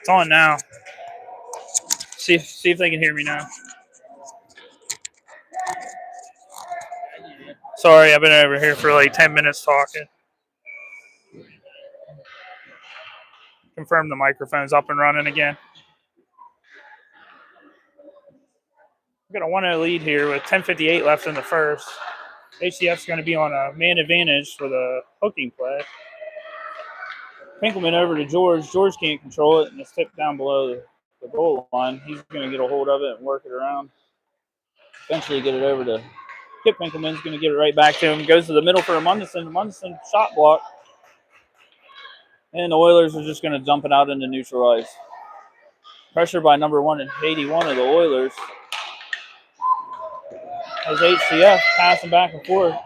It's on now. See if they can hear me now. Sorry, I've been over here for like 10 minutes talking. Confirm the microphone's up and running again. We've got a 1-0 lead here with 10:58 left in the first. HCF's going to be on a man advantage for the hooking play. Pinkelman over to George. George can't control it, and it's tipped down below the goal line. He's going to get a hold of it and work it around. Eventually get it over to Kip Pinkelman's going to give it right back to him. Goes to the middle for Mundison. Mundison shot block. And the Oilers are just going to dump it out into neutral ice. Pressure by number 181 of the Oilers. As HCF passing back and forth.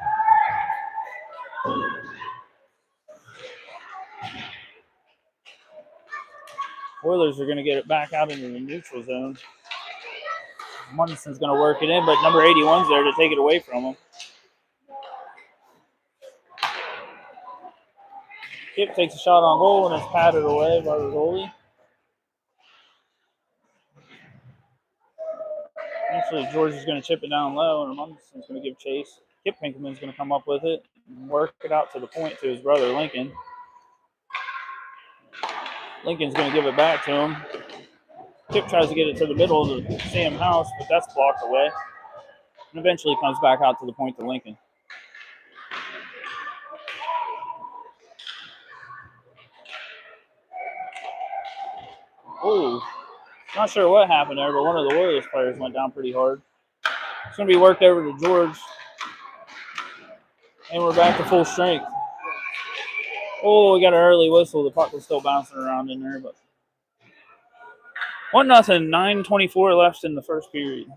Oilers are going to get it back out into the neutral zone. Mundison's going to work it in, but number 81's there to take it away from him. Kip takes a shot on goal, and it's patted away by the goalie. Actually, George is going to chip it down low, and Mundison's going to give chase. Kip Pinkelman's going to come up with it and work it out to the point to his brother, Lincoln. Lincoln's going to give it back to him. Kip tries to get it to the middle of the Sam House, but that's blocked away. And eventually comes back out to the point to Lincoln. Oh, not sure what happened there, but one of the Oilers players went down pretty hard. It's going to be worked over to George. And we're back to full strength. Oh, we got an early whistle. The puck was still bouncing around in there, but 1-0, 9:24 left in the first period.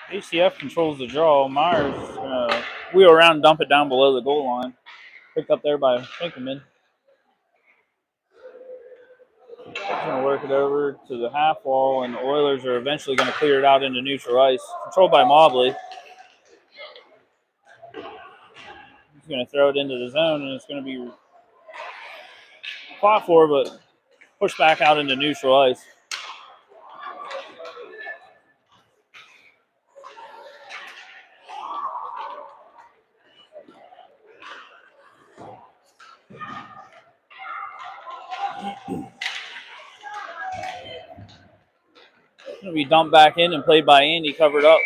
HCF controls the draw. Myers wheel around and dump it down below the goal line. Picked up there by Pinkelman. He's going to work it over to the half wall, and the Oilers are eventually going to clear it out into neutral ice. Controlled by Mobley. He's going to throw it into the zone, and it's going to be fought for, but pushed back out into neutral ice. Going to be dumped back in and played by Andy, covered up.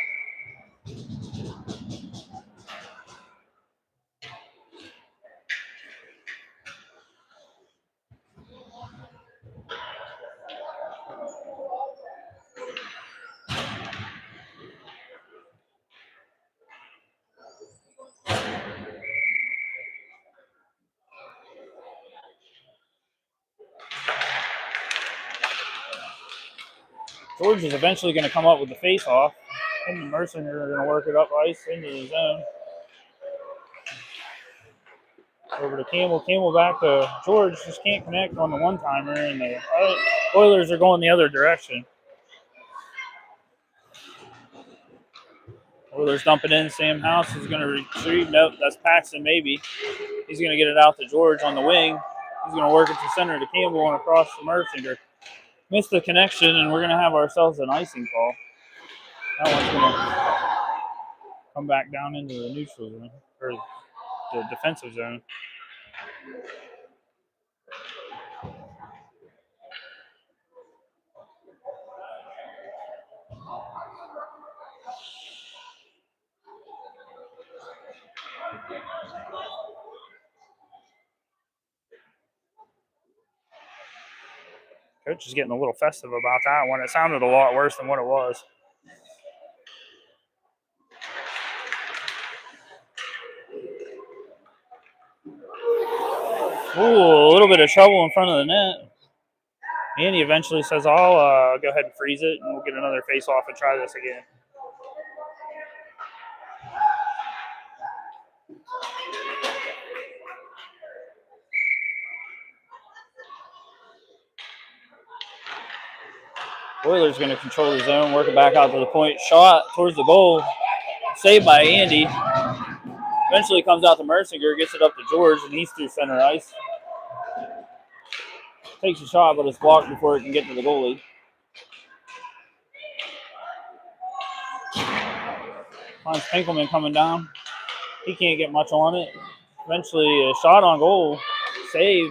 George is eventually going to come up with the face-off. And the Mercenaries are going to work it up ice into the zone. Over to Campbell. Campbell back to George. Just can't connect on the one-timer. And the Oilers are going the other direction. Oilers dumping in. Sam House is going to retrieve. Nope, that's Paxton maybe. He's going to get it out to George on the wing. He's going to work it to center to Campbell and across the Mercenaries. Missed the connection, and we're going to have ourselves an icing call. That one's going to come back down into the neutral zone, or the defensive zone. Coach is getting a little festive about that one. It sounded a lot worse than what it was. Ooh, a little bit of trouble in front of the net. And he eventually says, I'll go ahead and freeze it, and we'll get another face-off and try this again. Oilers going to control the zone, work it back out to the point. Shot towards the goal. Saved by Andy. Eventually comes out to Mercinger, gets it up to George, and he's through center ice. Takes a shot, but it's blocked before it can get to the goalie. Finds Pinkelman coming down. He can't get much on it. Eventually a shot on goal. Save.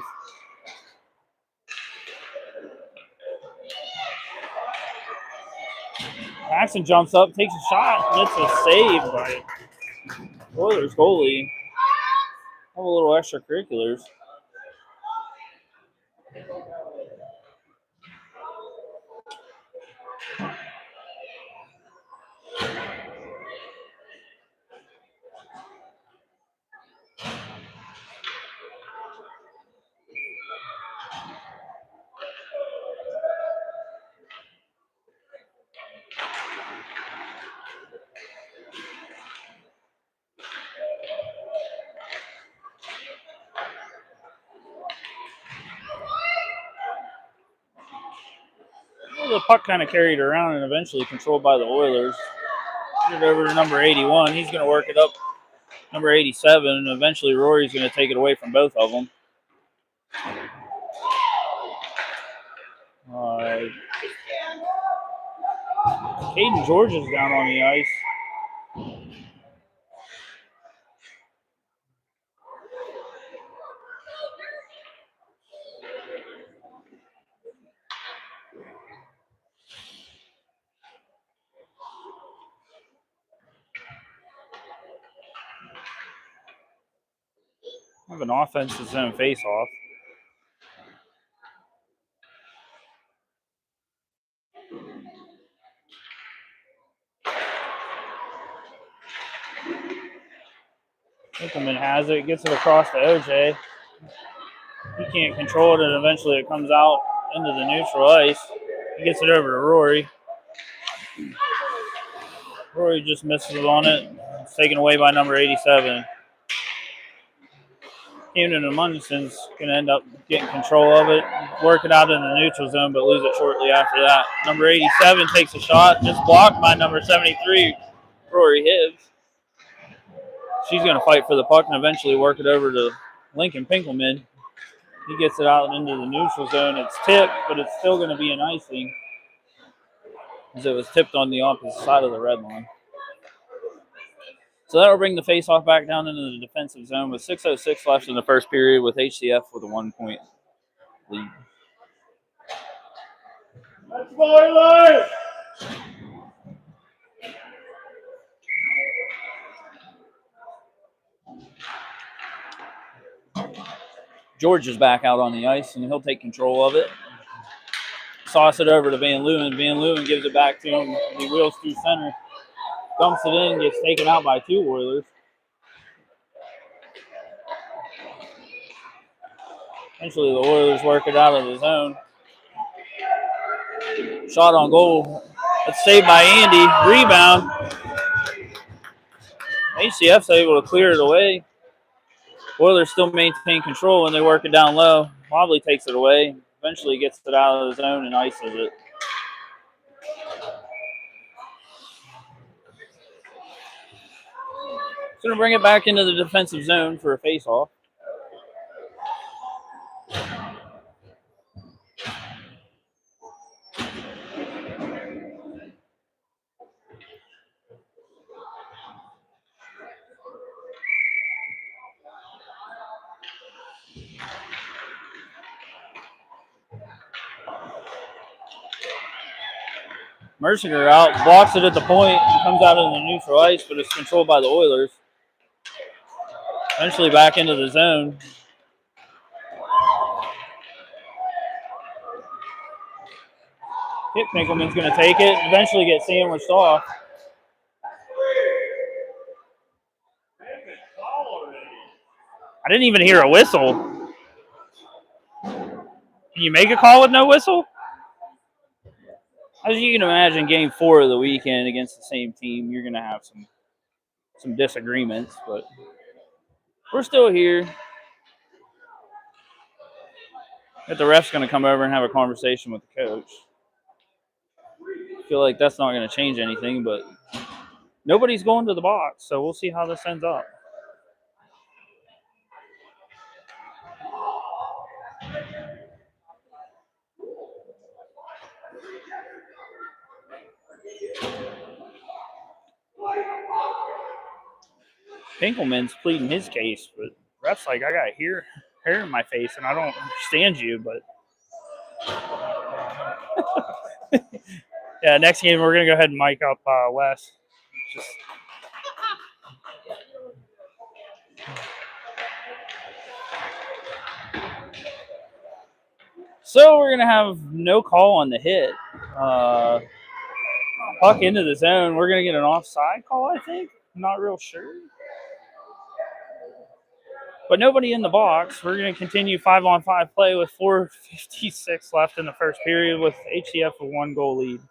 Paxton jumps up, takes a shot, gets a save by Oilers goalie. Have a little extracurriculars. Well, the puck kind of carried around and eventually controlled by the Oilers. Get it over to number 81. He's going to work it up. Number 87, and eventually Rory's going to take it away from both of them. Caden George is down on the ice. Have an offensive zone face-off. Pinkelman has it, gets it across to OJ. He can't control it, and eventually it comes out into the neutral ice. He gets it over to Rory. Rory just misses on it. It's taken away by number 87. Camden and Mundson's going to end up getting control of it, work it out in the neutral zone, but lose it shortly after that. Number 87 takes a shot, just blocked by number 73, Rory Hibbs. She's going to fight for the puck and eventually work it over to Lincoln Pinkelman. He gets it out into the neutral zone. It's tipped, but it's still going to be an icing as it was tipped on the opposite side of the red line. So that'll bring the face-off back down into the defensive zone with 6:06 left in the first period with HCF with a 1-point lead. Let's go, Oilers! George is back out on the ice, and he'll take control of it. Sauce it over to Van Leeuwen. Van Leeuwen gives it back to him. He wheels through center. Dumps it in, gets taken out by two Oilers. Eventually, the Oilers work it out of the zone. Shot on goal. It's saved by Andy. Rebound. HCF's able to clear it away. Oilers still maintain control when they work it down low. Mobley takes it away. Eventually gets it out of the zone and ices it. It's going to bring it back into the defensive zone for a face-off. Mercinger out, blocks it at the point, and comes out in the neutral ice, but it's controlled by the Oilers. Eventually back into the zone. Kip Pinkelman's going to take it, eventually get sandwiched off. I didn't even hear a whistle. Can you make a call with no whistle? As you can imagine, game 4 of the weekend against the same team, you're going to have some disagreements, but we're still here. But the ref's going to come over and have a conversation with the coach. feel like that's not going to change anything, but nobody's going to the box, so we'll see how this ends up. Pinkelman's pleading his case, but ref's like, I got hair in my face, and I don't understand you, but yeah, next game we're gonna go ahead and mic up Wes. So we're gonna have no call on the hit. Puck into the zone. We're gonna get an offside call, I think. I'm not real sure. But nobody in the box. We're going to continue 5-on-5 play with 4:56 left in the first period with HCF a 1-goal lead.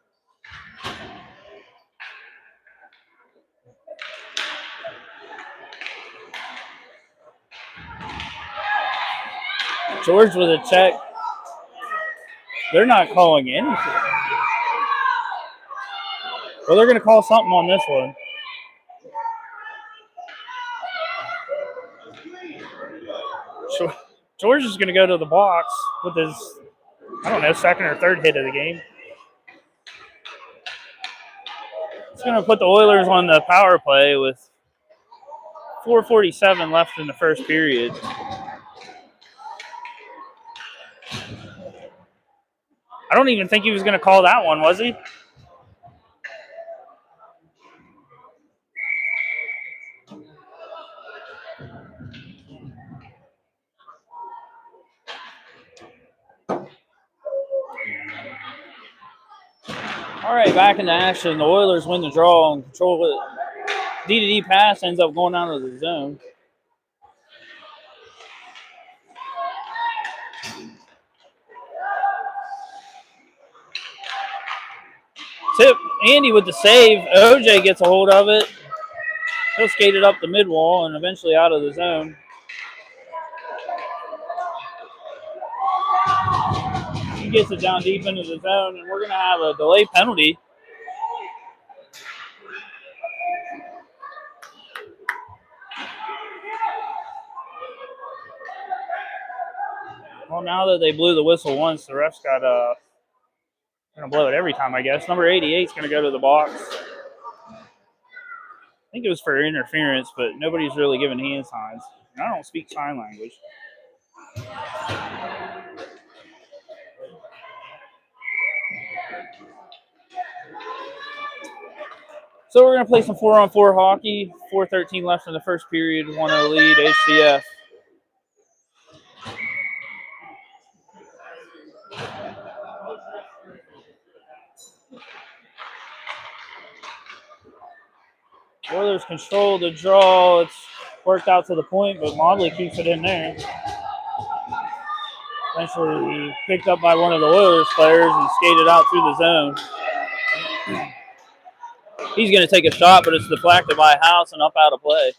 George with a check. They're not calling anything. Well, they're going to call something on this one. George is going to go to the box with his, I don't know, second or third hit of the game. It's going to put the Oilers on the power play with 4:47 left in the first period. I don't even think he was going to call that one, was he? All right, back into action. The Oilers win the draw and control it. D-to-D pass ends up going out of the zone. Tip, Andy with the save. OJ gets a hold of it. He'll skate it up the mid wall and eventually out of the zone. He gets it down deep into the zone, and we're going to have a delay penalty. Well, now that they blew the whistle once, the ref's got going to blow it every time, I guess. Number 88 is going to go to the box. I think it was for interference, but nobody's really giving hand signs. And I don't speak sign language. So we're going to play some 4-on-4 hockey. 4:13 left in the first period. 1-0 lead, HCF. Oilers control the draw. It's worked out to the point, but Mobley keeps it in there. Eventually picked up by one of the Oilers players and skated out through the zone. He's going to take a shot, but it's deflected by House and up out of play.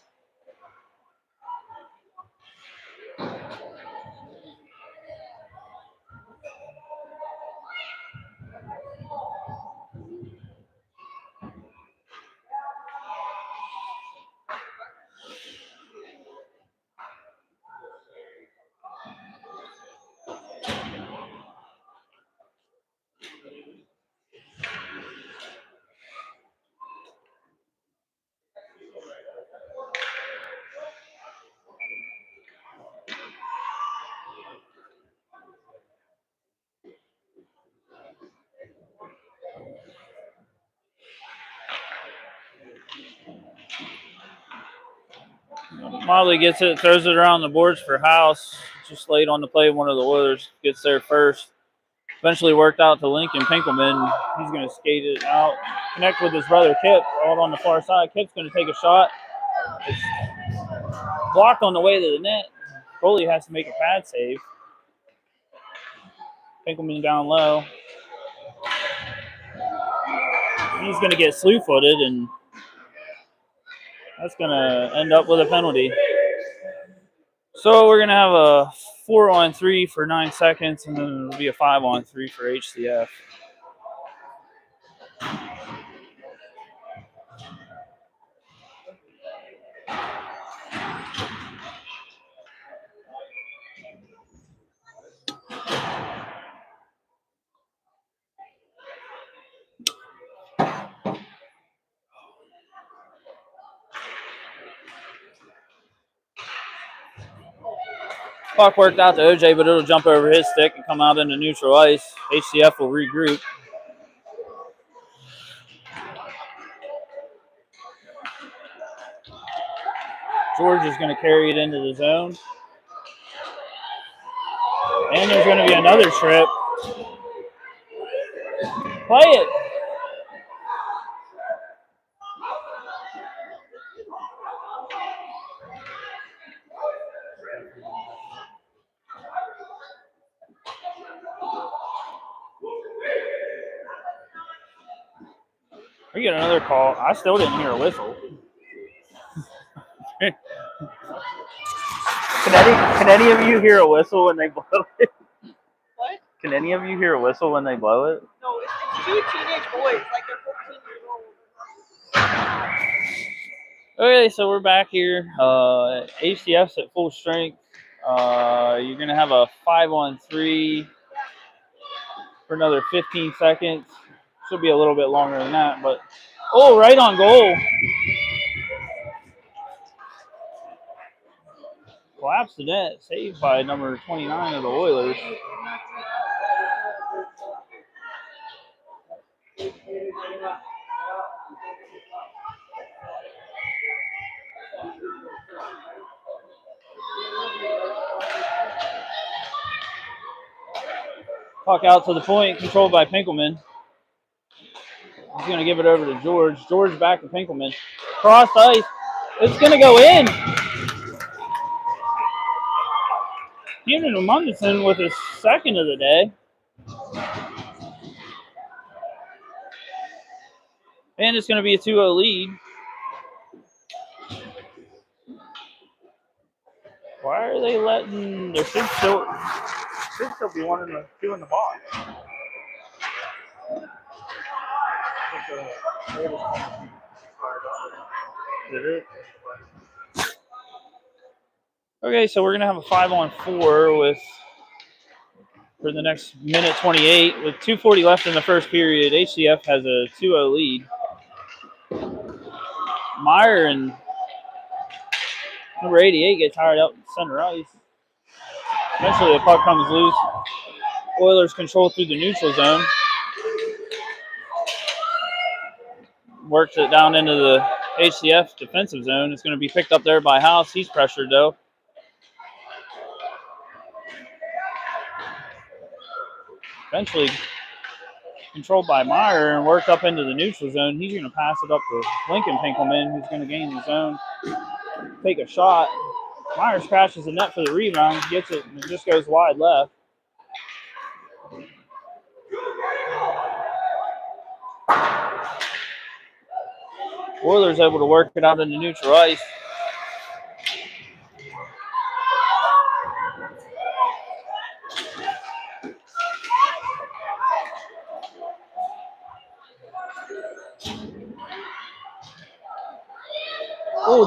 Mobley gets it, throws it around the boards for House. Just late on the play, one of the Oilers gets there first. Eventually worked out to Lincoln Pinkelman. He's going to skate it out, connect with his brother Kip out on the far side. Kip's going to take a shot. It's blocked on the way to the net. Goalie has to make a pad save. Pinkelman down low. He's going to get slew-footed, and that's going to end up with a penalty. So we're going to have a 4-on-3 for 9 seconds, and then it'll be a 5-on-3 for HCF. Puck worked out to OJ, but it'll jump over his stick and come out into neutral ice. HCF will regroup. George is going to carry it into the zone. And there's going to be another trip. Play it. We get another call. I still didn't hear a whistle. Can any of you hear a whistle when they blow it? What? Can any of you hear a whistle when they blow it? No, it's two teenage boys, like they're 14 years old. Okay, so we're back here. HCF's at full strength. You're going to have a 5-on-3 for another 15 seconds. Should be a little bit longer than that, but right on goal. Collapsed the net, saved by number 29 of the Oilers. Puck out to the point, controlled by Pinkelman. He's going to give it over to George. George back to Pinkelman. Cross ice. It's going to go in. Keenan Munderson with his second of the day. And it's going to be a 2-0 lead. Why are they letting... There should still be one in the two in the box. Did it? Okay, so we're going to have a 5-on-4 for the next minute 28. With 2:40 left in the first period, HCF has a 2-0 lead. Meyer and number 88 get tired out in center ice. Eventually, the puck comes loose. Oilers control through the neutral zone. Works it down into the HCF defensive zone. It's going to be picked up there by House. He's pressured, though. Eventually controlled by Meyer and worked up into the neutral zone. He's going to pass it up to Lincoln Pinkelman, who's going to gain the zone, take a shot. Myers crashes the net for the rebound, gets it, and it just goes wide left. Oilers able to work it out into neutral ice.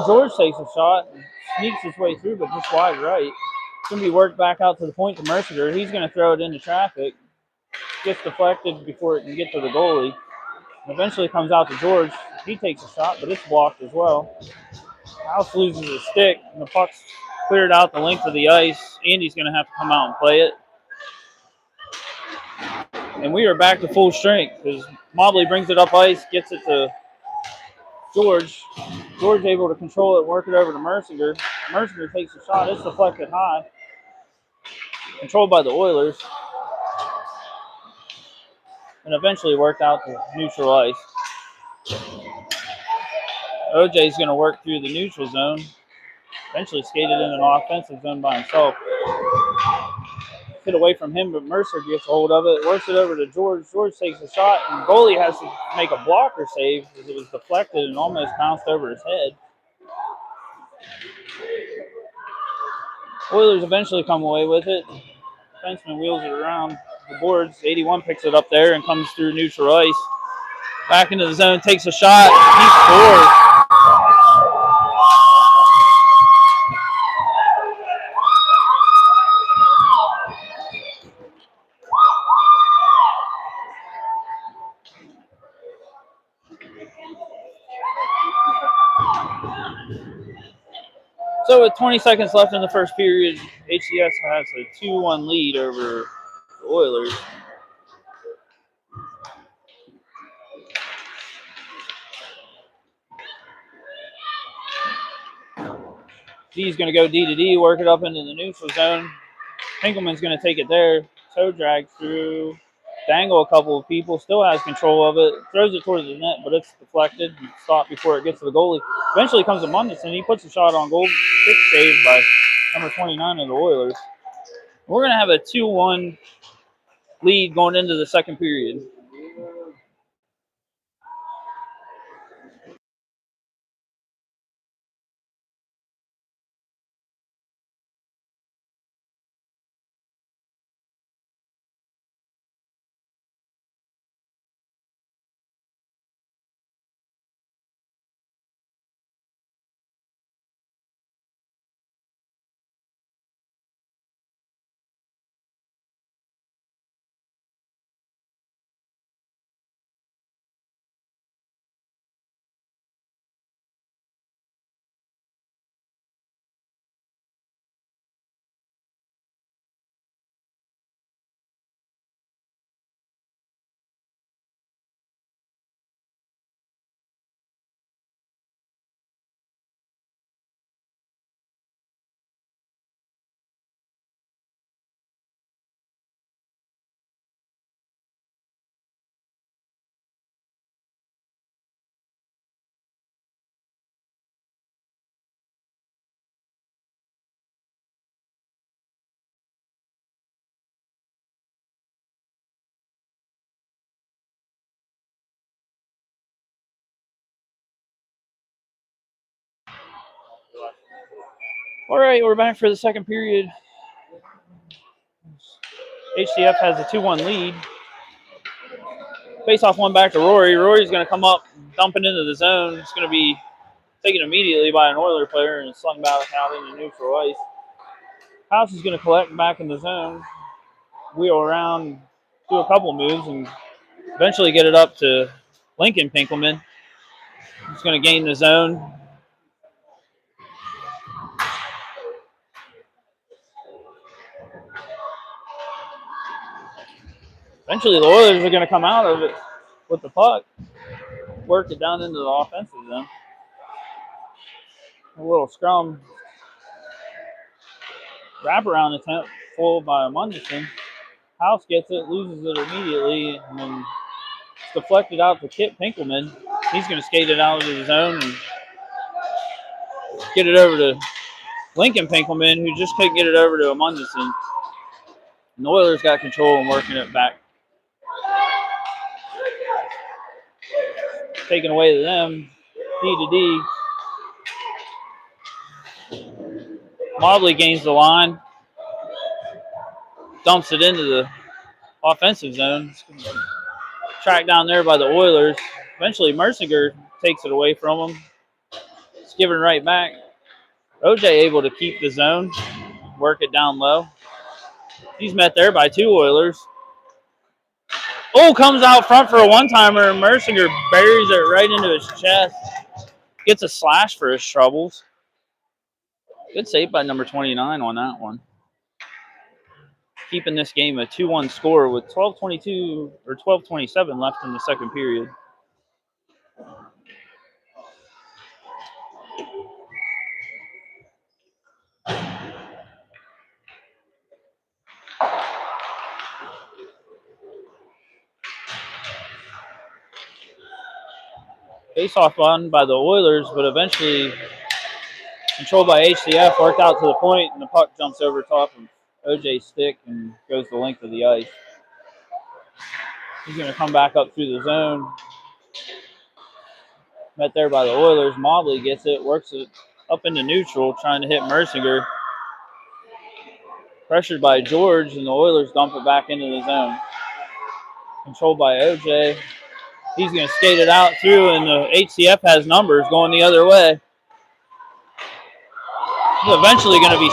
George takes a shot and sneaks his way through, but just wide right. It's going to be worked back out to the point to Mercier. He's going to throw it into traffic. Gets deflected before it can get to the goalie. And eventually comes out to George. He takes a shot, but it's blocked as well. House loses his stick, and the puck's cleared out the length of the ice. Andy's going to have to come out and play it. And we are back to full strength because Mobley brings it up ice, gets it to George. George able to control it, work it over to Mercier. Mercier takes a shot. It's deflected high. Controlled by the Oilers. And eventually worked out to neutral ice. OJ's going to work through the neutral zone. Eventually skated in an offensive zone by himself. Hit away from him, but Mercier gets a hold of it. Works it over to George. George takes a shot, and the goalie has to make a blocker save because it was deflected and almost bounced over his head. Oilers eventually come away with it. Defenseman wheels it around the boards. 81 picks it up there and comes through neutral ice. Back into the zone, takes a shot. He scores. So with 20 seconds left in the first period, HCS has a 2-1 lead over the Oilers. D's going to go D to D, work it up into the neutral zone. Pinkelman's going to take it there. Toe drag through, dangle a couple of people, still has control of it, throws it towards the net, but it's deflected and stopped before it gets to the goalie. Eventually comes to Munderson. He puts a shot on goal. Quick save by number 29 of the Oilers. We're going to have a 2-1 lead going into the second period. All right, we're back for the second period. HCF has a 2-1 lead. Face off one back to Rory. Rory's going to come up, dumping into the zone. It's going to be taken immediately by an Oiler player and slung back out into neutral ice. House is going to collect back in the zone, wheel around, do a couple moves, and eventually get it up to Lincoln Pinkelman. He's going to gain the zone. Eventually the Oilers are going to come out of it with the puck, work it down into the offensive zone. A little scrum. Wraparound attempt pulled by Munderson. House gets it, loses it immediately, and then it's deflected out to Kip Pinkelman. He's going to skate it out of the zone and get it over to Lincoln Pinkelman, who just couldn't get it over to Munderson. And the Oilers got control and working it back. Taken away to them, D to D. Mobley gains the line, dumps it into the offensive zone. Tracked down there by the Oilers. Eventually, Mercinger takes it away from him. It's given right back. OJ able to keep the zone, work it down low. He's met there by two Oilers. Oh, comes out front for a one-timer, and Mercinger buries it right into his chest. Gets a slash for his troubles. Good save by number 29 on that one. Keeping this game a 2-1 score with 12:22 or 12:27 left in the second period. Face-off won by the Oilers, but eventually controlled by HCF, worked out to the point, and the puck jumps over top of OJ's stick and goes the length of the ice. He's going to come back up through the zone. Met there by the Oilers. Mobley gets it, works it up into neutral, trying to hit Mercinger. Pressured by George, and the Oilers dump it back into the zone. Controlled by OJ. He's going to skate it out through, and the HCF has numbers going the other way. He's eventually going to be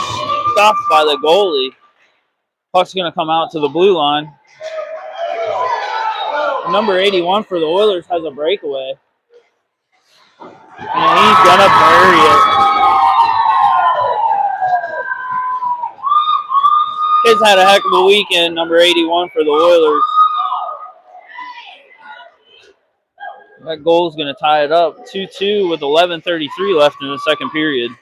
stopped by the goalie. Puck's going to come out to the blue line. Number 81 for the Oilers has a breakaway. And he's going to bury it. Kid's had a heck of a weekend, number 81 for the Oilers. That goal's going to tie it up 2-2 with 11:33 left in the second period.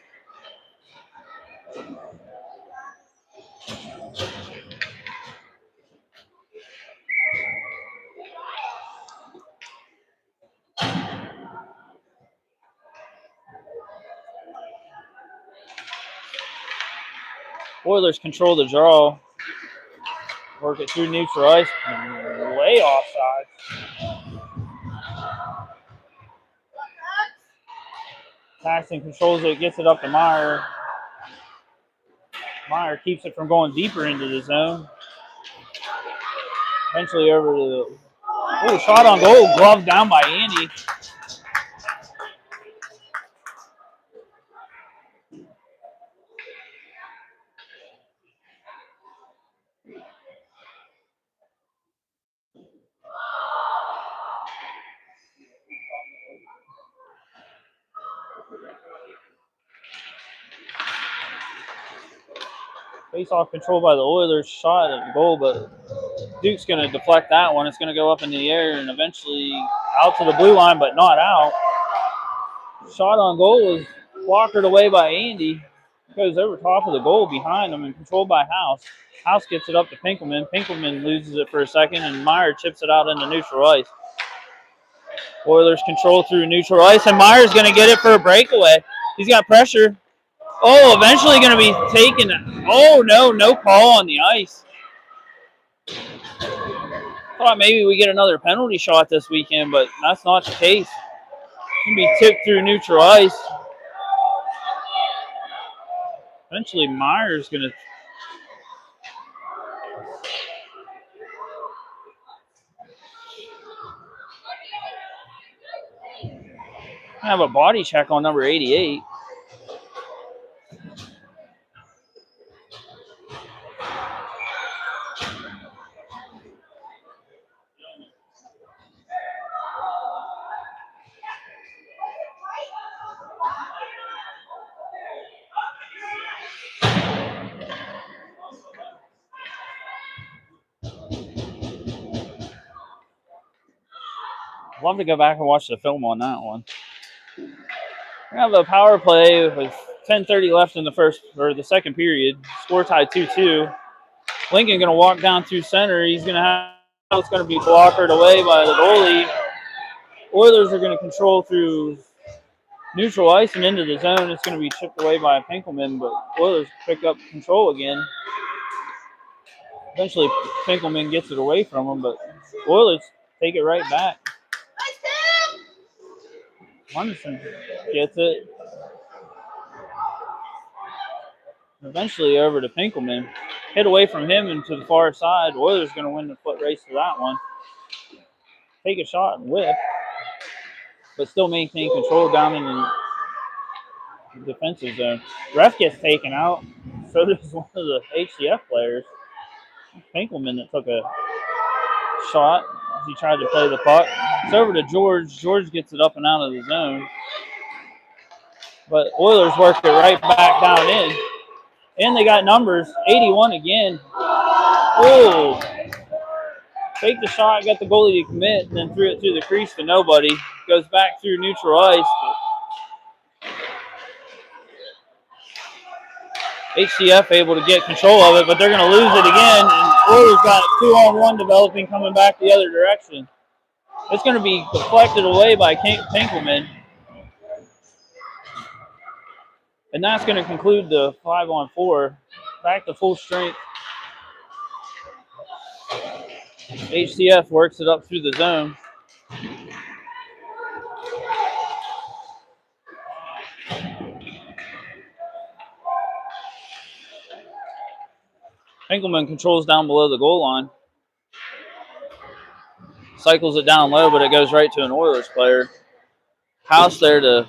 Oilers control the draw. Work it through neutral ice. Way offside. Paxton controls it, gets it up to Meyer. Meyer keeps it from going deeper into the zone. Eventually over to the... Oh, shot on goal. Glove down by Andy. Face-off control by the Oilers. Shot at goal, but Duke's going to deflect that one. It's going to go up in the air and eventually out to the blue line, but not out. Shot on goal was blockered away by Andy. Goes over top of the goal behind him and controlled by House. House gets it up to Pinkelman. Pinkelman loses it for a second, and Meyer chips it out into neutral ice. Oilers control through neutral ice, and Meyer's going to get it for a breakaway. He's got pressure. Oh, eventually going to be taken. Oh, no call on the ice. Thought maybe we get another penalty shot this weekend, but that's not the case. Going to be tipped through neutral ice. Eventually, Meyer's going to... have a body check on number 88. Love to go back and watch the film on that one. We have a power play with 10:30 left in the second period. Score tied 2-2. Lincoln going to walk down through center. He's going to have it's going to be blockered away by the goalie. Oilers are going to control through neutral ice and into the zone. It's going to be chipped away by Pinkelman, but Oilers pick up control again. Eventually, Pinkelman gets it away from him, but Oilers take it right back. Munson gets it. Eventually over to Pinkelman. Hit away from him and to the far side. Oilers going to win the foot race to that one. Take a shot and whip, but still maintain control down in the defensive zone. Ref gets taken out. So does one of the HCF players. Pinkelman that took a shot as he tried to play the puck. It's over to George. George gets it up and out of the zone. But Oilers worked it right back down in. And they got numbers. 81 again. Oh! Take the shot, got the goalie to commit, and then threw it through the crease to nobody. Goes back through neutral ice. HCF able to get control of it, but they're going to lose it again. And Oilers got 2-on-1 developing coming back the other direction. It's going to be deflected away by Pinkelman. And that's going to conclude the 5-on-4. Back to full strength. HCF works it up through the zone. Pinkelman controls down below the goal line. Cycles it down low, but it goes right to an Oilers player. House there to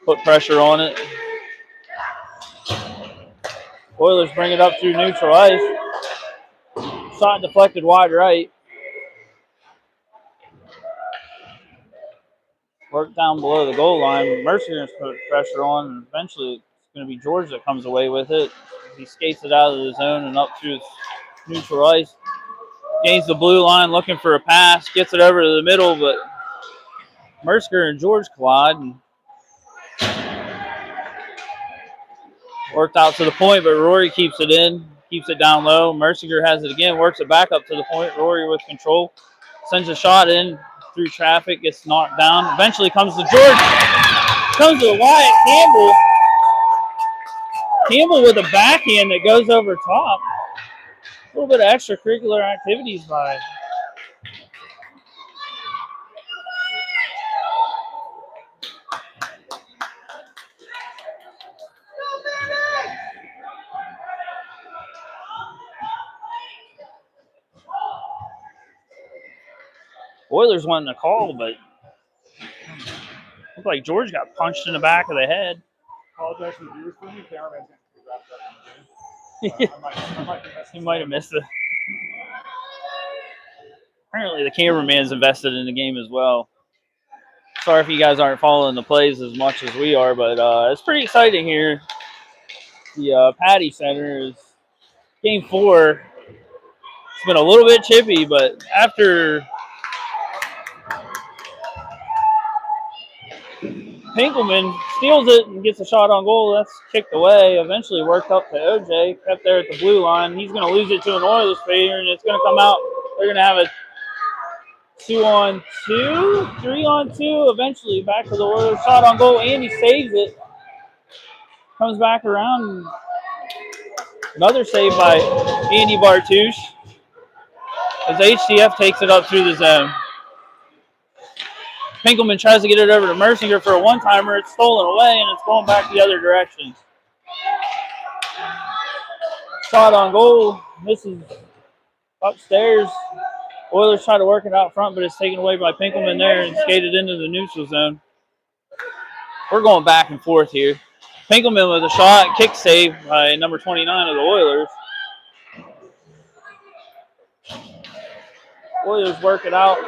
put pressure on it. Oilers bring it up through neutral ice. Shot deflected wide right. Work down below the goal line. Mercer's put pressure on, and eventually it's going to be George that comes away with it. He skates it out of the zone and up through neutral ice. Gains the blue line, looking for a pass. Gets it over to the middle, but Mercer and George collide. And worked out to the point, but Rory keeps it in. Keeps it down low. Mercier has it again. Works it back up to the point. Rory with control. Sends a shot in through traffic. Gets knocked down. Eventually comes to George. Comes to Wyatt Campbell. Campbell with a backhand that goes over top. A little bit of extracurricular activities by Oilers wanting to call, but looked like George got punched in the back of the head. Apologize for the viewers for me. Cameraman's going to be wrapped up in the game. He might have missed it. Apparently the cameraman's invested in the game as well. Sorry if you guys aren't following the plays as much as we are, but it's pretty exciting here. The Patty Center is game 4. It's been a little bit chippy, but after Pinkelman steals it and gets a shot on goal, that's kicked away. Eventually worked up to OJ, kept there at the blue line. He's going to lose it to an Oilers player, and it's going to come out. They're going to have a 2-on-2, 3-on-2. Eventually back to the Oilers. Shot on goal, and he saves it. Comes back around. Another save by Andy Bartouche as HCF takes it up through the zone. Pinkelman tries to get it over to Mercier for a one-timer. It's stolen away, and it's going back the other direction. Shot on goal. This is upstairs. Oilers try to work it out front, but it's taken away by Pinkelman there and skated into the neutral zone. We're going back and forth here. Pinkelman with a shot, kick save by number 29 of the Oilers. Oilers work it out.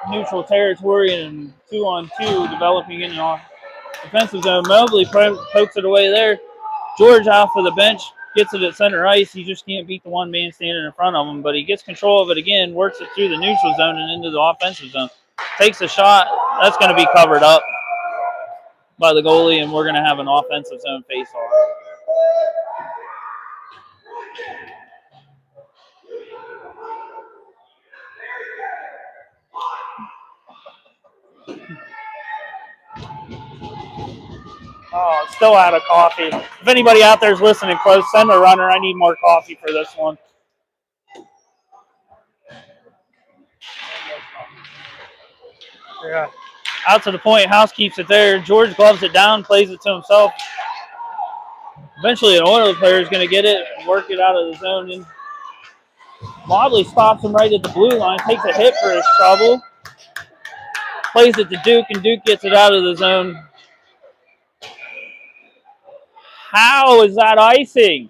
Neutral territory and 2-on-2 developing in the offensive zone. Mobley pokes it away there. George off of the bench, gets it at center ice. He just can't beat the one man standing in front of him, but he gets control of it again, works it through the neutral zone and into the offensive zone. Takes a shot. That's going to be covered up by the goalie, and we're going to have an offensive zone face-off. Oh, still out of coffee. If anybody out there is listening close, send a runner. I need more coffee for this one. Yeah. Out to the point. House keeps it there. George gloves it down, plays it to himself. Eventually, an Oilers player is going to get it and work it out of the zone. And Mobley stops him right at the blue line, takes a hit for his trouble. Plays it to Duke, and Duke gets it out of the zone. How is that icing?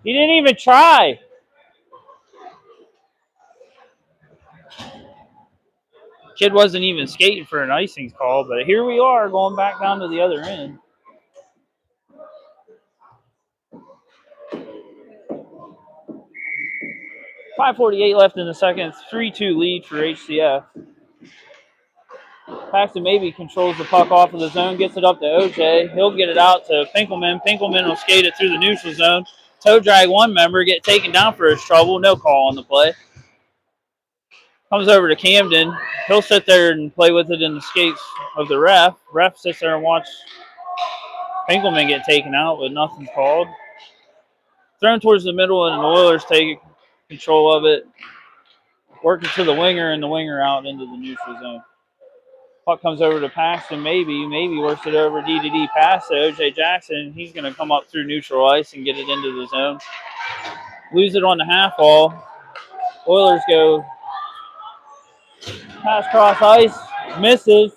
He didn't even try. Kid wasn't even skating for an icing call, but here we are going back down to the other end. .548 left in the second. 3-2 lead for HCF. Paxton maybe controls the puck off of the zone, gets it up to OJ. He'll get it out to Pinkelman. Pinkelman will skate it through the neutral zone. Toe drag one member, get taken down for his trouble. No call on the play. Comes over to Camden. He'll sit there and play with it in the skates of the ref. Ref sits there and watch Pinkelman get taken out, but nothing's called. Thrown towards the middle, and the Oilers take control of it. Working to the winger, and the winger out into the neutral zone. Puck comes over to Paxton. Maybe works it over D pass to OJ Jackson. He's going to come up through neutral ice and get it into the zone. Lose it on the half wall. Oilers go Pass cross ice. Misses.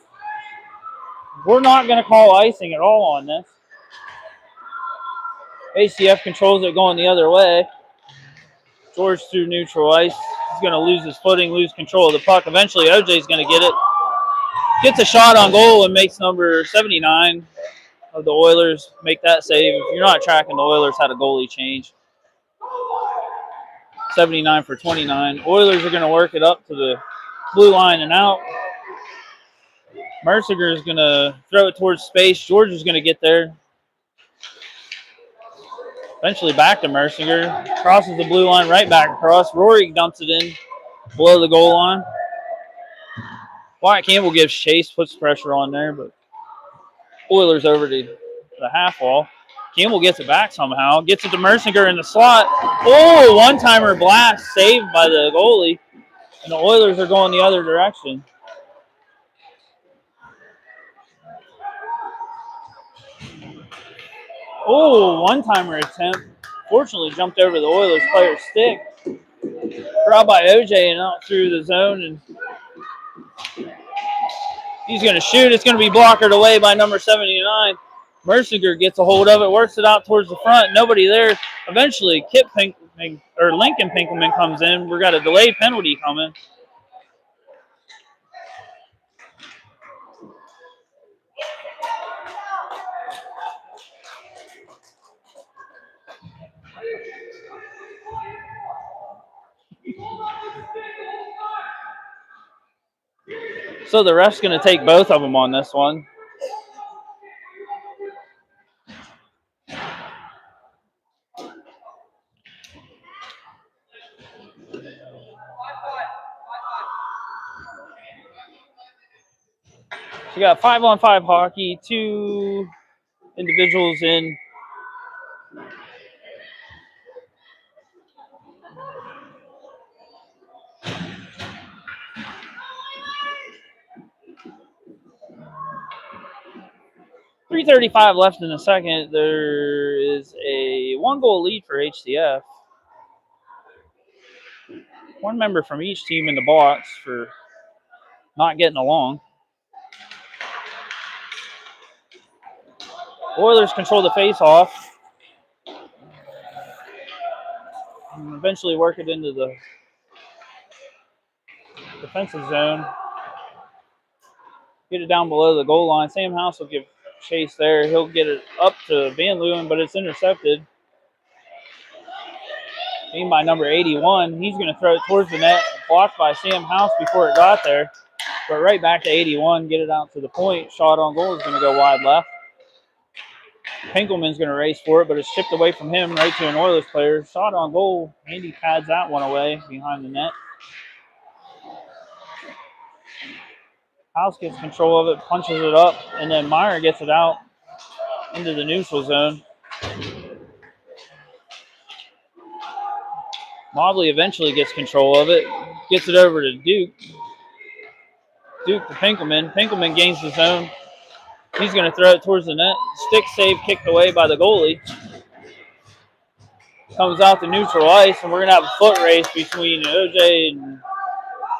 We're not going to call icing at all on this. ACF controls it going the other way. George through neutral ice. He's going to lose his footing, lose control of the puck. Eventually, OJ's going to get it. Gets a shot on goal and makes number 79 of the Oilers make that save. If you're not tracking, the Oilers had a goalie change. 79 for 29. Oilers are going to work it up to the blue line and out. Mercier is going to throw it towards space. George is going to get there. Eventually back to Mercier. Crosses the blue line right back across. Rory dumps it in below the goal line. Wyatt Campbell gives chase, puts pressure on there, but Oilers over to the half wall. Campbell gets it back somehow. Gets it to Mercier in the slot. Oh, one-timer blast saved by the goalie. And the Oilers are going the other direction. Oh, one-timer attempt. Fortunately, jumped over the Oilers player's stick. Corralled by OJ and out through the zone. And he's going to shoot. It's going to be blockered away by number 79. Mercier gets a hold of it, works it out towards the front. Nobody there. Eventually, Lincoln Pinkelman comes in. We've got a delayed penalty coming. So the ref's going to take both of them on this one. So we got 5-on-5 hockey, 2 individuals in. .335 left in the second. There is a 1-goal lead for HCF. One member from each team in the box for not getting along. Oilers control the face-off. And eventually work it into the defensive zone. Get it down below the goal line. Sam House will give chase there. He'll get it up to Van Leeuwen, but it's intercepted. Aimed by number 81. He's going to throw it towards the net. Blocked by Sam House before it got there. But right back to 81. Get it out to the point. Shot on goal is going to go wide left. Pinkelman's going to race for it, but it's chipped away from him right to an Oilers player. Shot on goal. Andy pads that one away behind the net. House gets control of it, punches it up, and then Meyer gets it out into the neutral zone. Mobley eventually gets control of it, gets it over to Duke. Duke to Pinkelman. Pinkelman gains the zone. He's going to throw it towards the net. Stick save kicked away by the goalie. Comes out to neutral ice, and we're going to have a foot race between OJ and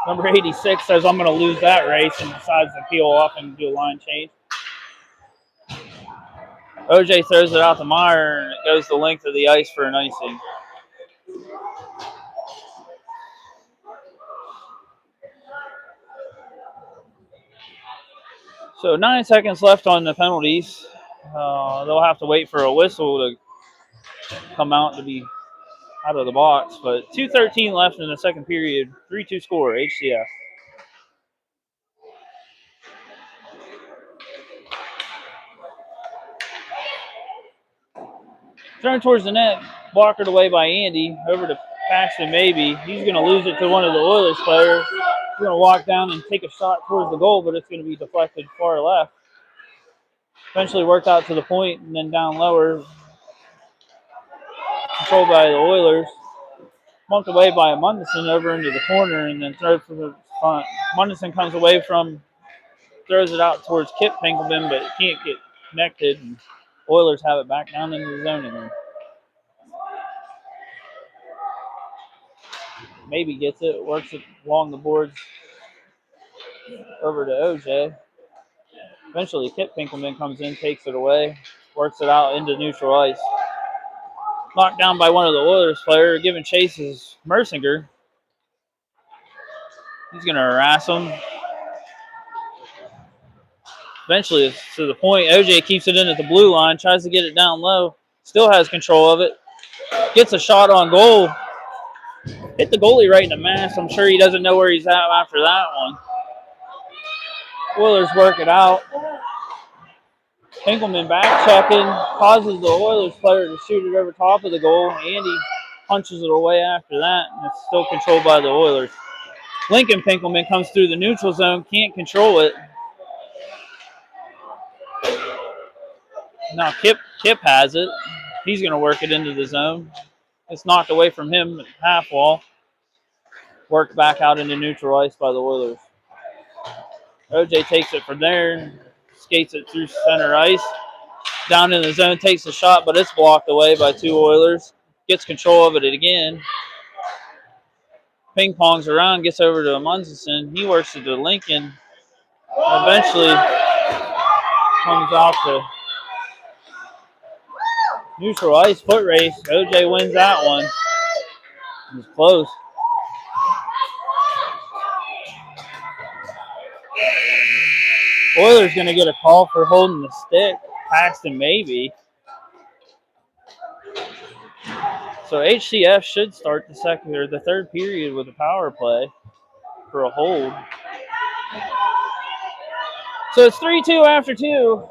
number 86. Says, I'm going to lose that race, and decides to peel off and do a line change. OJ throws it out to Meyer, and it goes the length of the ice for an icing. So 9 seconds left on the penalties. They'll have to wait for a whistle to come out to be out of the box. But 2:13 left in the second period. 3-2 score, HCF. Thrown towards the net, blockered away by Andy. Over to Paxton maybe. He's going to lose it to one of the Oilers players. He's going to walk down and take a shot towards the goal, but it's going to be deflected far left. Eventually worked out to the point and then down lower. Controlled by the Oilers. Bumped away by Mundison over into the corner and then throws from the front. Mundison comes away from, throws it out towards Kip Pinkelman, but it can't get connected. And Oilers have it back down into the zone again. Maybe gets it, works it along the boards. Over to OJ. Eventually, Kip Pinkelman comes in, takes it away, works it out into neutral ice. Knocked down by one of the Oilers players, giving chase is Mercinger. He's going to harass him. Eventually, it's to the point. OJ keeps it in at the blue line, tries to get it down low, still has control of it. Gets a shot on goal. Hit the goalie right in the mask. I'm sure he doesn't know where he's at after that one. Oilers work it out. Pinkelman back checking, causes the Oilers player to shoot it over top of the goal. Andy punches it away after that, and it's still controlled by the Oilers. Lincoln Pinkelman comes through the neutral zone, can't control it. Now Kip has it. He's going to work it into the zone. It's knocked away from him at half wall. Worked back out into neutral ice by the Oilers. OJ takes it from there, skates it through center ice. Down in the zone, takes a shot, but it's blocked away by two Oilers. Gets control of it again. Ping pongs around, gets over to Munson. He works it to Lincoln. Eventually comes out to neutral ice, foot race. OJ wins that one. It was close. Oilers going to get a call for holding the stick. Paxton maybe. So HCF should start the second or the third period with a power play for a hold. So it's 3-2 after 2.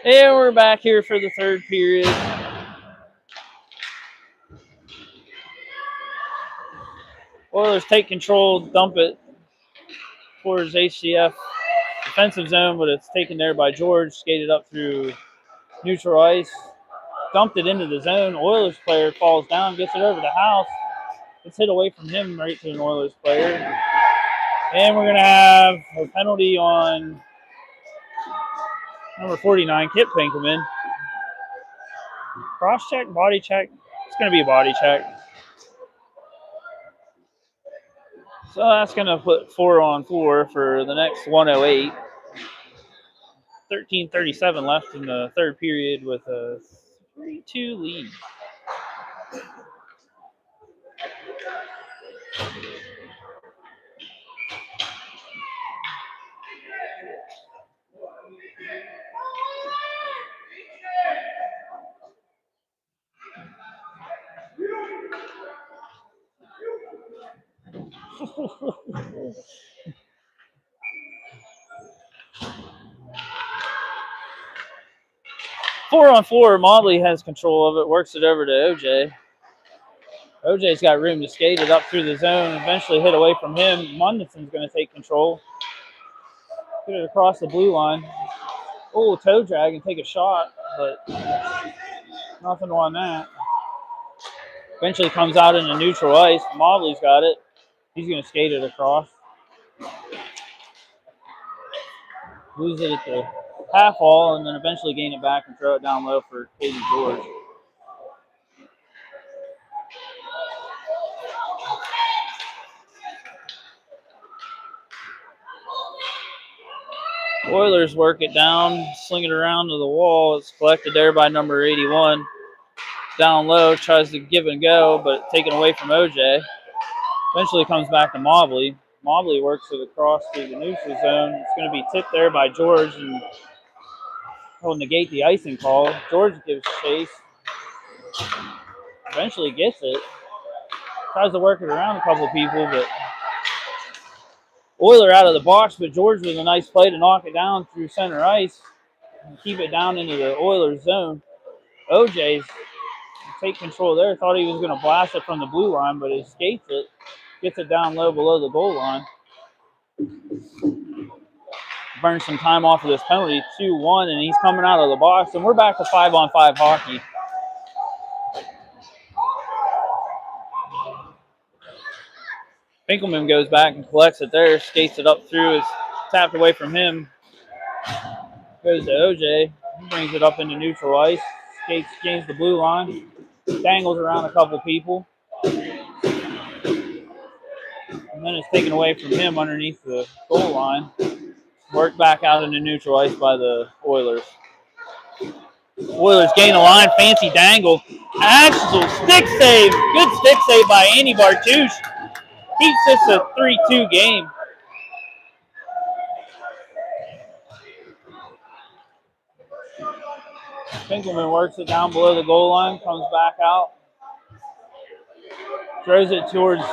And we're back here for the third period. Oilers take control, dump it towards HCF defensive zone, but it's taken there by George, skated up through neutral ice, dumped it into the zone. Oilers player falls down, gets it over to House. It's hit away from him right to an Oilers player. And we're going to have a penalty on number 49, Kip Pinkelman. Cross check, body check. It's going to be a body check. So that's going to put 4-on-4 for the next 108. 13:37 left in the third period with a 3-2 lead. Four on four, Mobley has control of it, works it over to OJ. OJ's got room to skate it up through the zone, eventually hit away from him. Mundison's going to take control. Get it across the blue line. Oh, toe drag and take a shot, but nothing on that. Eventually comes out into neutral ice. Mobley's got it. He's going to skate it across. Lose it at the half wall, and then eventually gain it back and throw it down low for Katie George. Oilers work it down, sling it around to the wall. It's collected there by number 81. Down low, tries to give and go, but taken away from OJ. Eventually comes back to Mobley. Mobley works it across to the neutral zone. It's going to be tipped there by George, and he'll negate the icing call. George gives chase. Eventually gets it. Tries to work it around a couple of people, but Oiler out of the box, but George with a nice play to knock it down through center ice and keep it down into the Oilers zone. OJ's take control there. Thought he was going to blast it from the blue line, but he skates it, gets it down low below the goal line. Burns some time off of this penalty, 2-1, and he's coming out of the box, and we're back to 5-on-5 hockey. Finkelman goes back and collects it there, skates it up through, it's tapped away from him. Goes to OJ, he brings it up into neutral ice, skates, gains the blue line, dangles around a couple people, and then it's taken away from him underneath the goal line. Worked back out into neutral ice by the Oilers. Oilers gain a line, fancy dangle. Actual stick save. Good stick save by Andy Bartouche. Keeps this a 3-2 game. Finkelman works it down below the goal line, comes back out. Throws it towards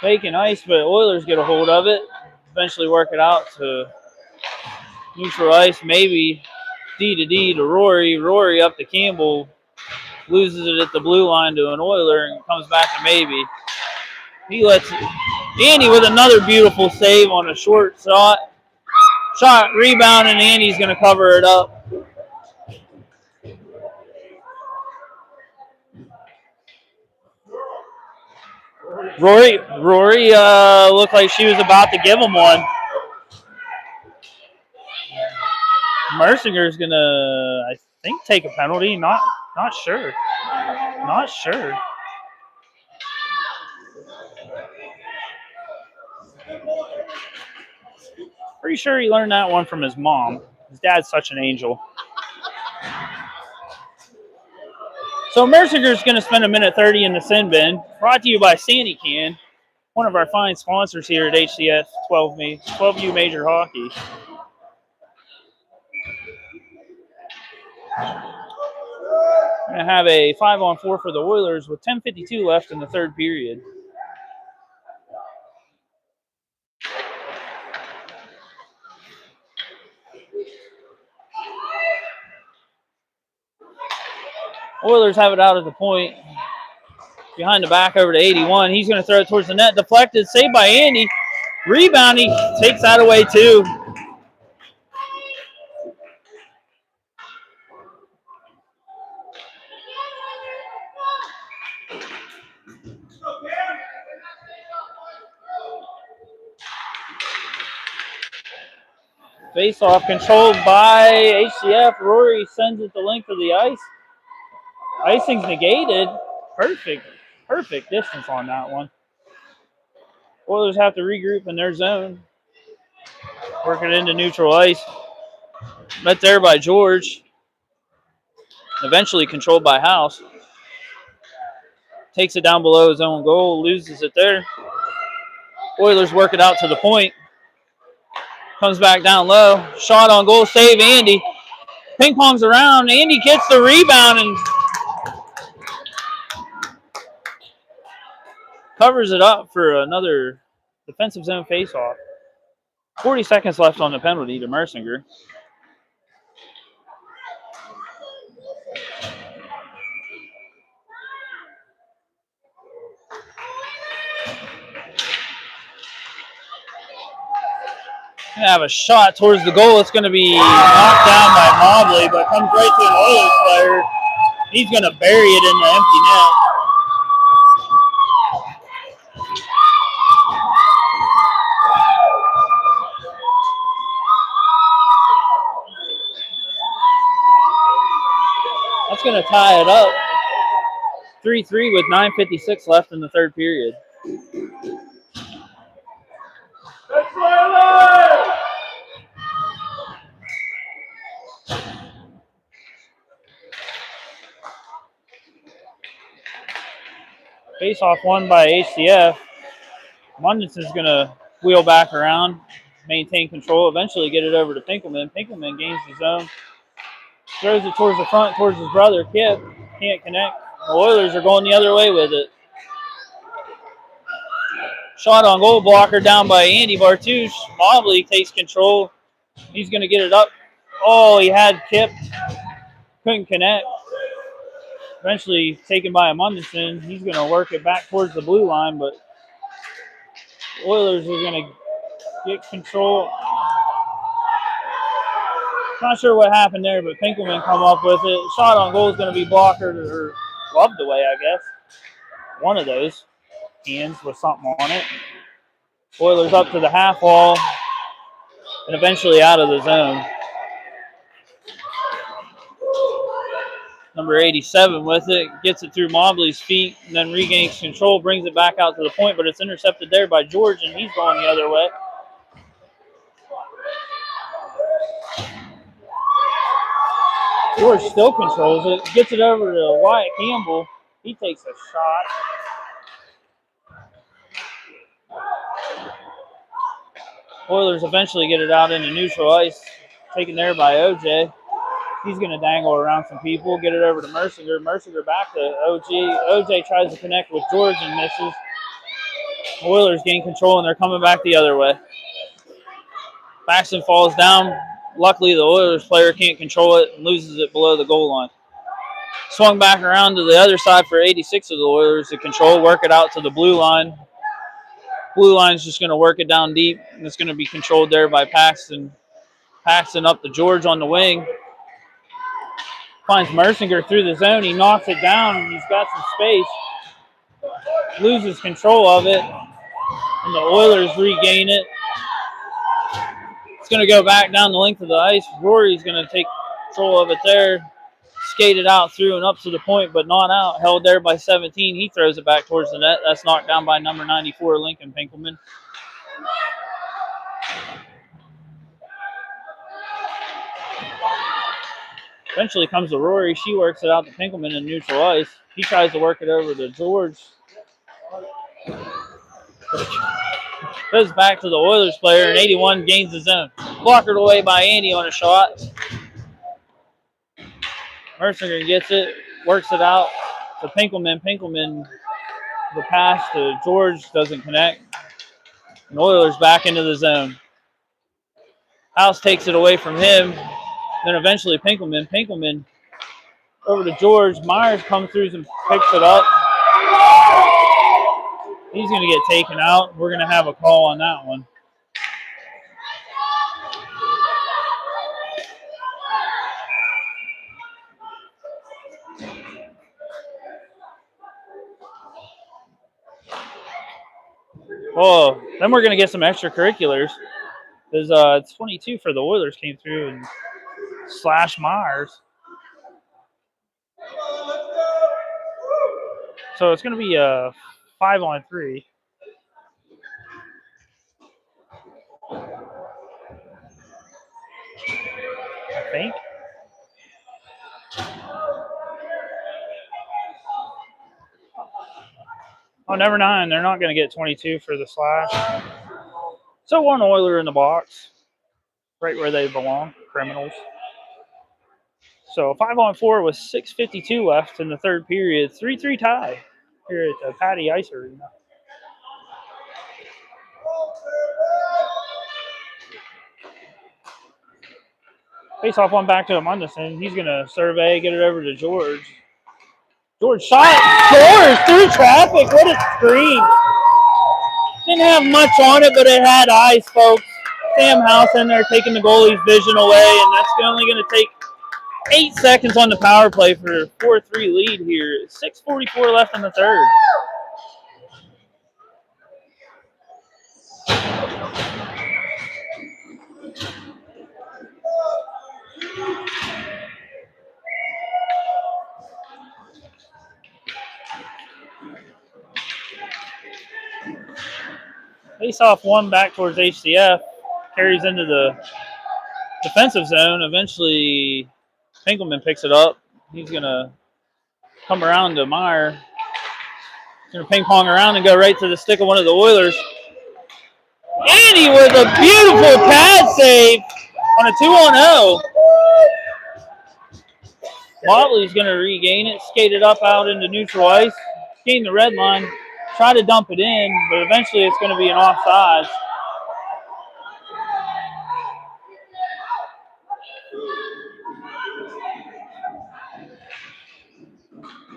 vacant ice, but Oilers get a hold of it. Eventually work it out to neutral ice, maybe D to D to Rory. Rory up to Campbell. Loses it at the blue line to an Oiler and comes back to maybe. He lets Andy with another beautiful save on a short shot. Rebound, and Andy's going to cover it up. Rory looked like she was about to give him one. Mercinger's going to, I think, take a penalty. Not sure. Not sure. Pretty sure he learned that one from his mom. His dad's such an angel. So Mercinger's going to spend a minute 30 in the sin bin. Brought to you by Sandy Can, one of our fine sponsors here at HCS 12U Major Hockey. We're going to have a 5-on-4 for the Oilers with 10:52 left in the third period. Oilers have it out at the point. Behind the back over to 81. He's going to throw it towards the net. Deflected. Saved by Andy. Rebound. He takes that away too. Face-off controlled by HCF. Rory sends it the length of the ice. Icing's negated. Perfect distance on that one. Oilers have to regroup in their zone. Working into neutral ice. Met there by George. Eventually controlled by House. Takes it down below his own goal. Loses it there. Oilers work it out to the point. Comes back down low. Shot on goal. Save Andy. Ping pongs around. Andy gets the rebound and covers it up for another defensive zone faceoff. 40 seconds left on the penalty to Mercinger. Gonna have a shot towards the goal. It's going to be knocked down by Mobley, but comes right to an Oilers player. He's going to bury it in the empty net. That's going to tie it up. 3-3 with 9:56 left in the third period. Face off won by HCF. Mundenson's going to wheel back around, maintain control, eventually get it over to Pinkelman. Pinkelman gains the zone, throws it towards the front, towards his brother, Kip. Can't connect. The Oilers are going the other way with it. Shot on goal blocker down by Andy Bartouche. Mobley takes control. He's going to get it up. Oh, he had Kip. Couldn't connect. Eventually taken by Amundsen. He's going to work it back towards the blue line, but Oilers are going to get control. Not sure what happened there, but Pinkelman come up with it. Shot on goal is going to be blocked or gloved away, I guess. One of those hands with something on it. Oilers up to the half wall and eventually out of the zone. Number 87 with it, gets it through Mobley's feet, and then regains control, brings it back out to the point, but it's intercepted there by George, and he's going the other way. George still controls it, gets it over to Wyatt Campbell. He takes a shot. Oilers eventually get it out into neutral ice, taken there by OJ. He's going to dangle around some people, get it over to Mercinger. Mercinger back to OG. OJ tries to connect with George and misses. Oilers gain control, and they're coming back the other way. Paxton falls down. Luckily, the Oilers player can't control it and loses it below the goal line. Swung back around to the other side for 86 of the Oilers to control, work it out to the blue line. Blue line's just going to work it down deep, and it's going to be controlled there by Paxton. Paxton up to George on the wing. Finds Mercinger through the zone. He knocks it down, and he's got some space. Loses control of it, and the Oilers regain it. It's going to go back down the length of the ice. Rory's going to take control of it there. Skated out through and up to the point, but not out. Held there by 17. He throws it back towards the net. That's knocked down by number 94, Lincoln Pinkelman. Eventually comes to Rory. She works it out to Pinkelman in neutral ice. He tries to work it over to George. Goes back to the Oilers player, and 81 gains the zone. Blockered away by Andy on a shot. Mercinger gets it, works it out to Pinkelman. Pinkelman, the pass to George doesn't connect. And Oilers back into the zone. House takes it away from him. Then eventually Pinkelman. Pinkelman over to George. Myers comes through and picks it up. He's going to get taken out. We're going to have a call on that one. Oh, then we're going to get some extracurriculars. There's 22 for the Oilers came through and slashed Myers. So it's going to be a 5-on-3. I think. Oh, never mind. They're not going to get 22 for the slash. So one Oiler in the box, right where they belong, criminals. So 5-on-4 with 6:52 left in the third period. 3-3 tie here at the Patty Ice Arena. Face off one back to Amundsen. He's going to survey, get it over to George. George shot. George through traffic. What a screen. Didn't have much on it, but it had eyes, folks. Sam House in there taking the goalie's vision away, and that's only going to take 8 seconds on the power play for a 4-3 lead here. 6:44 left in the third. Face off one back towards HCF. Carries into the defensive zone. Eventually, Pinkelman picks it up. He's going to come around to Meyer. Going to ping pong around and go right to the stick of one of the Oilers. Andy with a beautiful pad save on a 2-on-0. Motley's going to regain it, skate it up out into neutral ice, gain the red line, try to dump it in, but eventually it's going to be an offsides.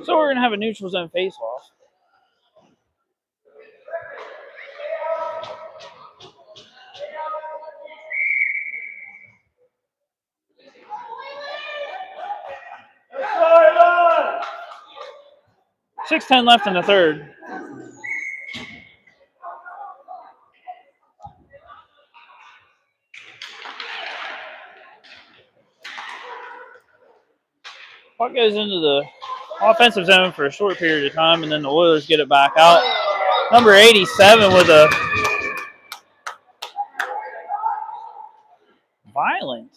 So we're going to have a neutral zone face-off. .6:10 left in the third. Puck goes into the offensive zone for a short period of time, and then the Oilers get it back out. Number 87 with a violent.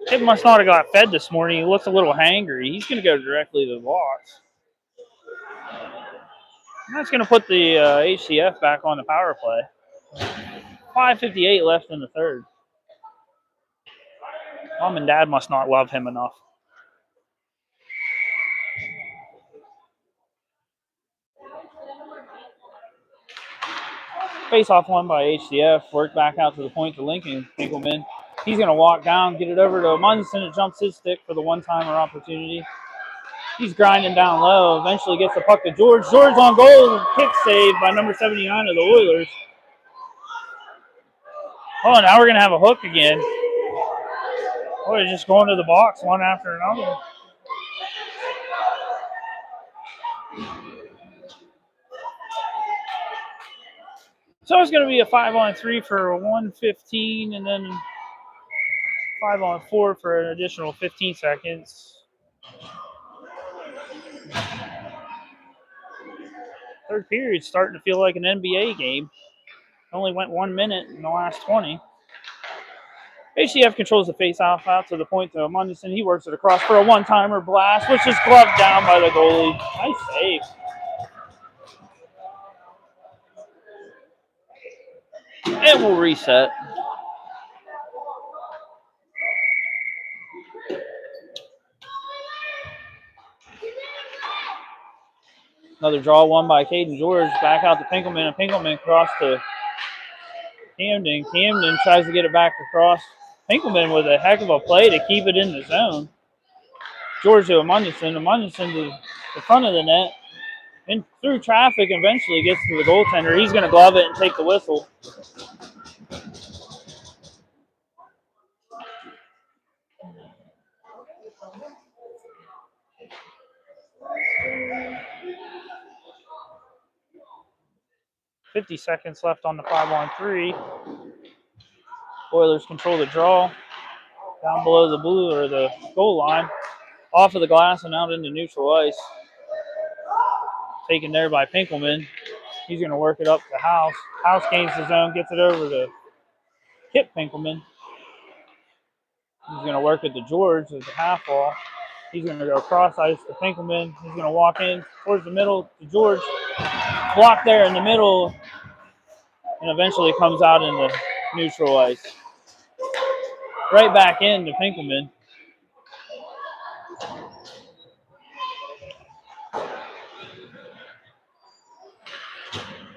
Kid must not have got fed this morning. He looks a little hangry. He's going to go directly to the box. And that's going to put the HCF back on the power play. 5:58 left in the third. Mom and Dad must not love him enough. Face-off won by HCF. Work back out to the point to Lincoln. Finkelman. He's going to walk down, get it over to Munson. It jumps his stick for the one-timer opportunity. He's grinding down low. Eventually gets the puck to George. George on goal. Kick save by number 79 of the Oilers. Oh, now we're going to have a hook again. Oh, they're just going to the box one after another. So it's going to be a 5-on-3 for 1:15 and then 5-on-4 for an additional 15 seconds. Third period starting to feel like an NBA game. Only went 1 minute in the last 20. HCF controls the face-off out to the point to Munson. He works it across for a one-timer blast, which is gloved down by the goalie. Nice save. And we'll reset. Another draw won by Caden George. Back out to Pinkelman, and Pinkelman across to Camden. Camden tries to get it back across. Pinkelman with a heck of a play to keep it in the zone. George to Amundsen. Amundsen to the front of the net. And through traffic, eventually gets to the goaltender. He's going to glove it and take the whistle. .50 seconds left on the 5-on-3. Oilers control the draw. Down below the blue or the goal line. Off of the glass and out into neutral ice. Taken there by Pinkelman. He's going to work it up to House. House gains the zone, gets it over to Kip Pinkelman. He's going to work it to George as a half wall. He's going to go cross ice to Pinkelman. He's going to walk in towards the middle to George. Blocked there in the middle. And eventually comes out into neutral ice. Right back in to Pinkelman.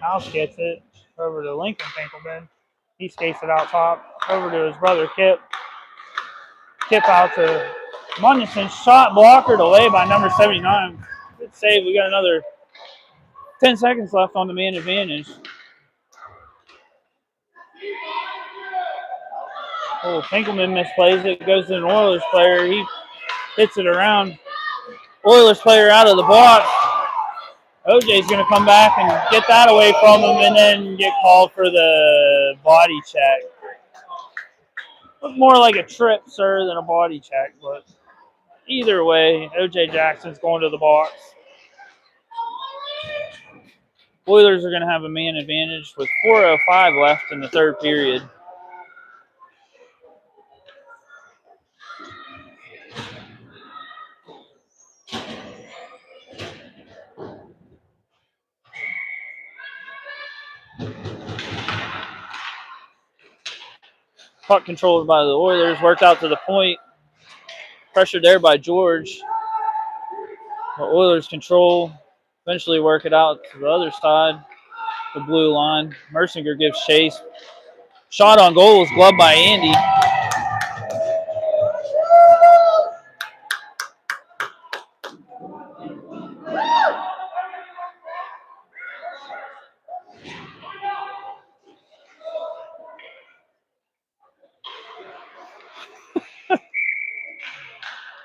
House gets it over to Lincoln Pinkelman. He skates it out top over to his brother Kip. Kip out to Munson. Shot blockered away by number 79. Good save. We got another 10 seconds left on the man advantage. Oh, Pinkelman misplays it. Goes to an Oilers player. He hits it around. Oilers player out of the box. OJ's going to come back and get that away from him and then get called for the body check. Looked more like a trip, sir, than a body check, but either way, OJ Jackson's going to the box. Oilers are going to have a man advantage with 4:05 left in the third period. Puck controlled by the Oilers, worked out to the point. Pressured there by George. The Oilers control, eventually work it out to the other side, the blue line. Mercinger gives chase. Shot on goal was gloved by Andy.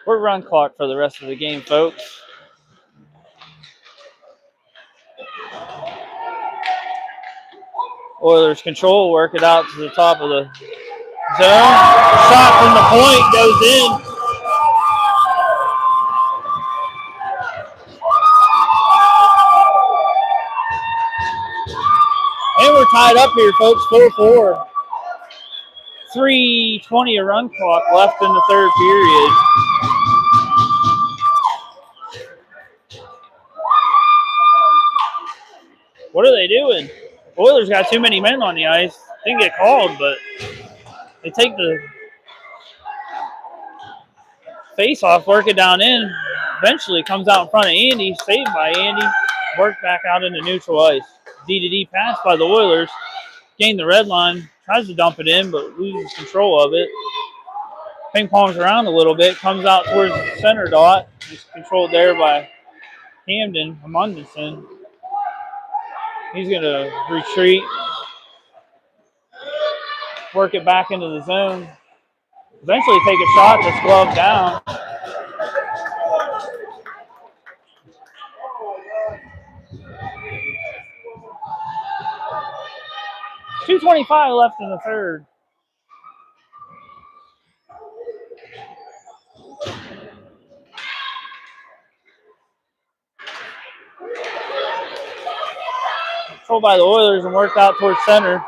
We're run clock for the rest of the game, folks. Oilers control, work it out to the top of the zone. Shot from the point goes in. And we're tied up here, folks, 4-4. 3:20 a run clock left in the third period. What are they doing? Oilers got too many men on the ice. Didn't get called, but they take the face off, work it down in. Eventually comes out in front of Andy, saved by Andy. Worked back out into neutral ice. D-to-D pass by the Oilers. Gained the red line. Tries to dump it in, but loses control of it. Ping pongs around a little bit. Comes out towards the center dot. Just controlled there by Hamden, Amundsen. He's going to retreat. Work it back into the zone. Eventually take a shot that's gloved down. .225 left in the third. Controlled by the Oilers and worked out towards center.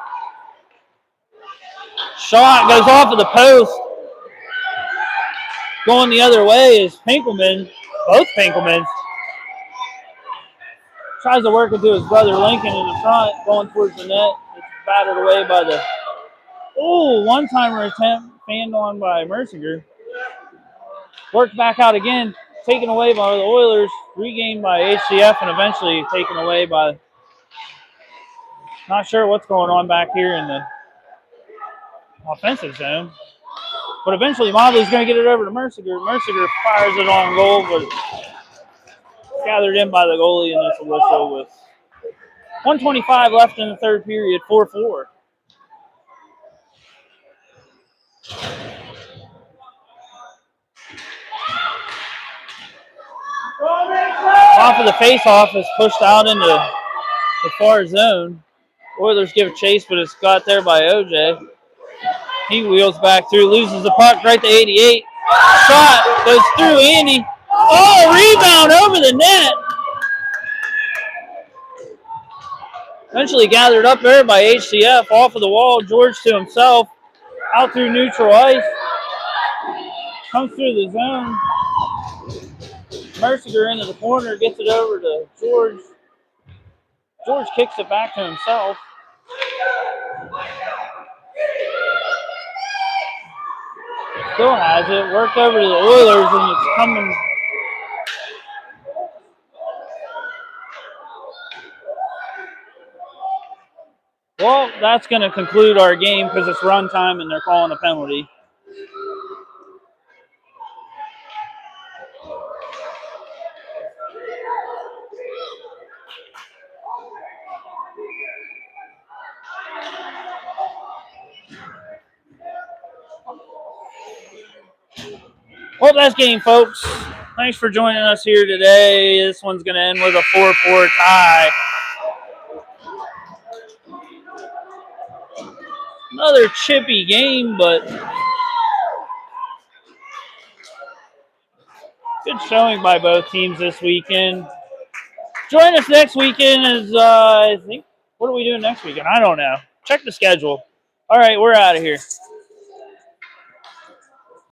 Shot goes off of the post. Going the other way is Pinkelman. Both Pinkelmans. Tries to work it to his brother Lincoln in the front, going towards the net. It's battered away by the one-timer attempt, fanned on by Mercinger. Worked back out again, taken away by the Oilers, regained by HCF, and eventually taken away by, not sure what's going on back here in the offensive zone. But eventually Mobley's going to get it over to Mercinger. Mercinger fires it on goal, but gathered in by the goalie, and it's a whistle with 1:25 left in the third period, 4-4. Off of the face-off is pushed out into the far zone. Oilers give a chase, but it's got there by OJ. He wheels back through, loses the puck right to 88. Shot goes through Andy. Oh, rebound over the net. Eventually gathered up there by HCF. Off of the wall, George to himself. Out through neutral ice. Comes through the zone. Mercinger into the corner, gets it over to George. George kicks it back to himself. Still has it. Worked over to the Oilers, and it's coming. Well, that's going to conclude our game because it's run time and they're calling a penalty. Well, that's game, folks. Thanks for joining us here today. This one's going to end with a 4-4 tie. Another chippy game, but good showing by both teams this weekend. Join us next weekend as, I think, what are we doing next weekend? I don't know. Check the schedule. All right, we're out of here.